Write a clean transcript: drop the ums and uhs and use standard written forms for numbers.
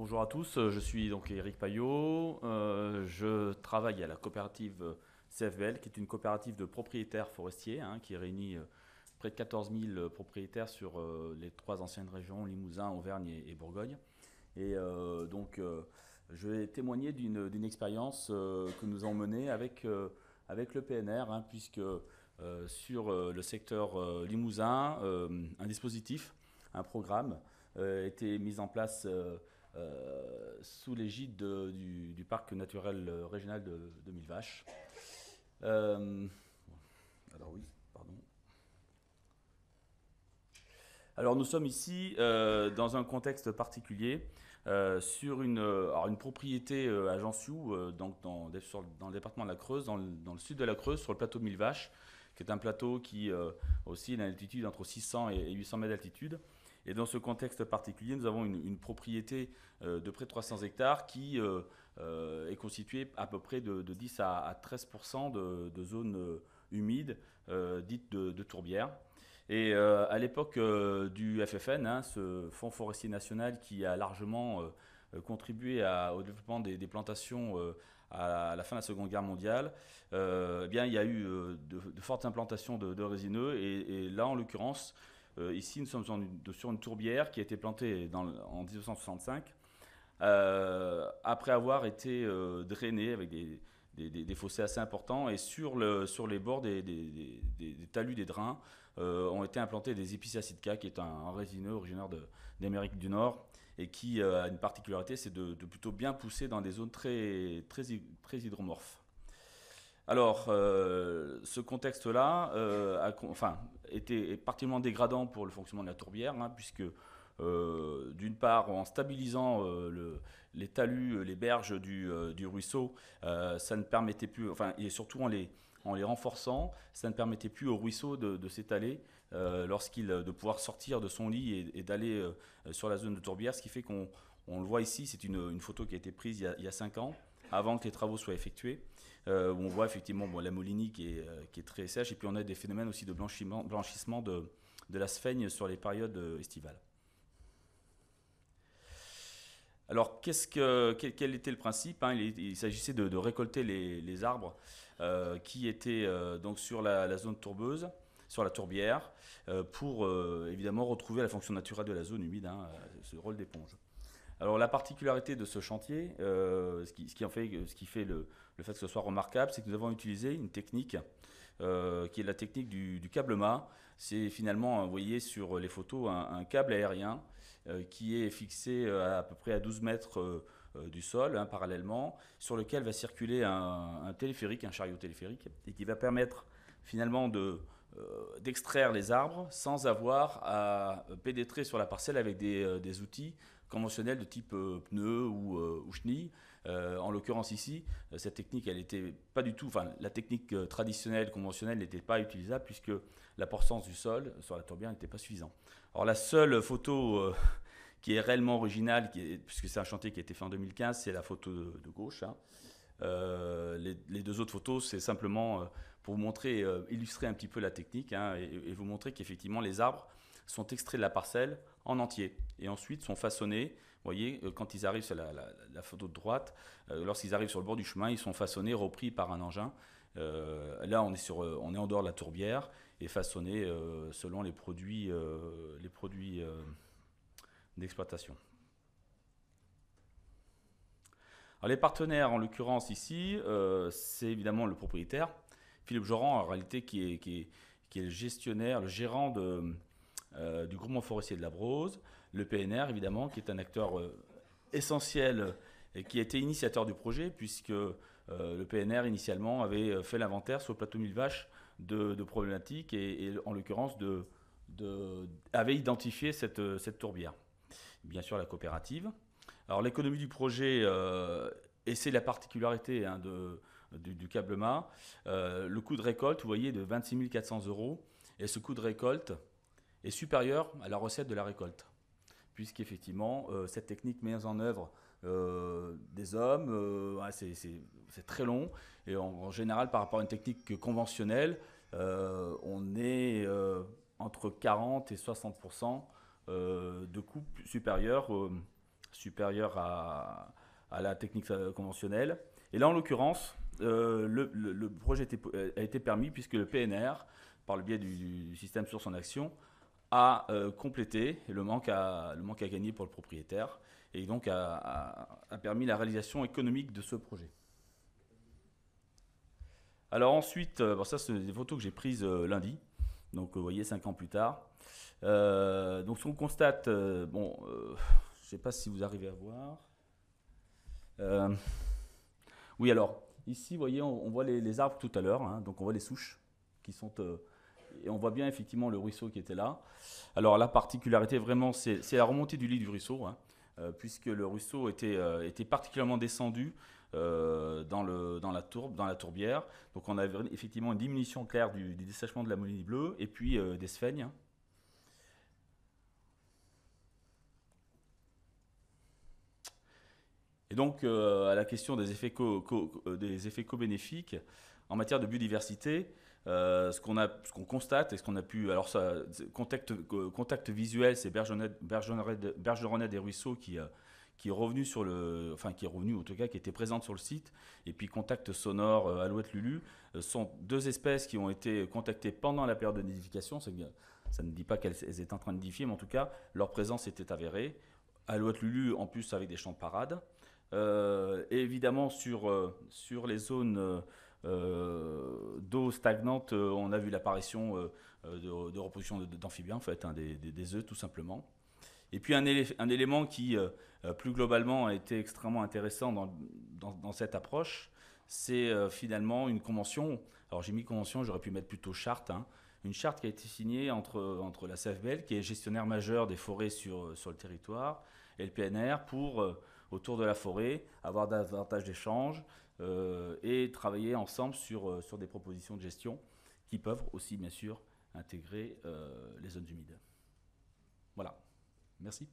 Bonjour à tous, je suis donc Éric Payot, je travaille à la coopérative CFBL, qui est une coopérative de propriétaires forestiers, qui réunit près de 14 000 propriétaires sur les trois anciennes régions, Limousin, Auvergne et Bourgogne. Je vais témoigner d'une expérience que nous avons menée avec le PNR, puisque sur le secteur Limousin, un dispositif, un programme a été mis en place sous l'égide du parc naturel régional de Mille Vaches. Euh, alors oui, pardon. Alors nous sommes ici dans un contexte particulier sur une propriété à Jansiou, donc dans le département de la Creuse, dans le sud de la Creuse, sur le plateau de Mille Vaches, qui est un plateau qui oscille à une altitude entre 600 et 800 mètres d'altitude. Et dans ce contexte particulier, nous avons une propriété de près de 300 hectares qui est constituée à peu près de 10 à 13% de zones humides, dites de tourbières. Et à l'époque du FFN, ce Fonds forestier national qui a largement contribué au développement des plantations à la fin de la Seconde Guerre mondiale, eh bien, il y a eu de fortes implantations de résineux. Et là, en l'occurrence, ici, nous sommes sur une tourbière qui a été plantée en 1965, après avoir été drainée avec des fossés assez importants. Et sur les bords des talus des drains ont été implantés des Epicéa sitka, qui est un résineux originaire d'Amérique du Nord et qui a une particularité, c'est de plutôt bien pousser dans des zones très hydromorphes. Alors, ce contexte-là était particulièrement dégradant pour le fonctionnement de la tourbière, puisque d'une part, en stabilisant les talus, les berges du ruisseau, ça ne permettait plus, et surtout en les renforçant, ça ne permettait plus au ruisseau de s'étaler de pouvoir sortir de son lit et d'aller sur la zone de tourbière, ce qui fait qu'on le voit ici, c'est une photo qui a été prise il y a 5 ans, avant que les travaux soient effectués, où on voit effectivement la Molinie qui est très sèche, et puis on a des phénomènes aussi de blanchissement de la sphaigne sur les périodes estivales. Alors, quel était le principe, il s'agissait de récolter les arbres qui étaient donc sur la zone tourbeuse, sur la tourbière, pour évidemment retrouver la fonction naturelle de la zone humide, ce rôle d'éponge. Alors la particularité de ce chantier, ce qui fait le fait que ce soit remarquable, c'est que nous avons utilisé une technique qui est la technique du câble-mât. C'est finalement, vous voyez sur les photos, un câble aérien qui est fixé à peu près à 12 mètres du sol, parallèlement, sur lequel va circuler un téléphérique, un chariot téléphérique, et qui va permettre finalement d'extraire les arbres sans avoir à pénétrer sur la parcelle avec des outils conventionnels de type pneu ou chenille. En l'occurrence ici, cette technique, elle était pas du tout, la technique traditionnelle, conventionnelle n'était pas utilisable puisque la portance du sol sur la tourbière n'était pas suffisante. Alors la seule photo qui est réellement originale, puisque c'est un chantier qui a été fait en 2015, c'est la photo de gauche. Les deux autres photos, c'est simplement pour vous montrer, illustrer un petit peu la technique, et vous montrer qu'effectivement les arbres sont extraits de la parcelle en entier et ensuite sont façonnés. Vous voyez, quand ils arrivent sur la photo de droite, lorsqu'ils arrivent sur le bord du chemin, ils sont façonnés, repris par un engin. Là, on est en dehors de la tourbière et façonnés selon les produits d'exploitation. Alors, les partenaires, en l'occurrence ici, c'est évidemment le propriétaire, Philippe Joran, en réalité, qui est le gestionnaire, le gérant du groupement forestier de la Broze, le PNR, évidemment, qui est un acteur essentiel et qui a été initiateur du projet, puisque le PNR, initialement, avait fait l'inventaire sur le plateau Mille Vaches de problématiques et en l'occurrence, avait identifié cette tourbière. Bien sûr, la coopérative. Alors, l'économie du projet, et c'est la particularité du câble-mât, le coût de récolte, vous voyez, de 26 400 €, et ce coût de récolte est supérieur à la recette de la récolte, puisqu'effectivement, cette technique met en œuvre des hommes, c'est très long, et en général, par rapport à une technique conventionnelle, on est entre 40 et 60% de coûts supérieurs supérieure à la technique conventionnelle. Et là, en l'occurrence, le projet a été permis puisque le PNR, par le biais du système source en action, a complété le manque à gagner pour le propriétaire et donc a permis la réalisation économique de ce projet. Alors ensuite, ça c'est des photos que j'ai prises lundi, donc vous voyez 5 ans plus tard. Donc ce qu'on constate, je ne sais pas si vous arrivez à voir. Oui, alors ici, vous voyez, on voit les arbres tout à l'heure, hein, donc on voit les souches qui sont... et on voit bien effectivement le ruisseau qui était là. Alors la particularité vraiment, c'est la remontée du lit du ruisseau, hein, puisque le ruisseau était particulièrement descendu dans la tourbière. Donc on avait effectivement une diminution claire du dessèchement de la moline bleue et puis des sphènes. Et donc à la question des effets co-bénéfiques en matière de biodiversité, ce qu'on constate et ce qu'on a pu... Alors ça, contact visuel, c'est Bergeronnette des Ruisseaux qui est revenu qui est revenu en tout cas, qui était présente sur le site. Et puis contact sonore Alouette Lulu sont deux espèces qui ont été contactées pendant la période de nidification. Ça ne dit pas qu'elles étaient en train de nidifier, mais en tout cas leur présence était avérée. Alouette Lulu en plus avec des champs de parade. Et évidemment sur les zones d'eau stagnante, on a vu l'apparition de reproduction d'amphibiens en fait, hein, des œufs tout simplement. Et puis un élément qui, plus globalement, a été extrêmement intéressant dans cette approche, c'est finalement une convention. Alors j'ai mis convention, j'aurais pu mettre plutôt charte. Hein, une charte qui a été signée entre la CFBL, qui est gestionnaire majeur des forêts sur le territoire, et le PNR pour, autour de la forêt, avoir davantage d'échanges et travailler ensemble sur des propositions de gestion qui peuvent aussi, bien sûr, intégrer les zones humides. Voilà. Merci.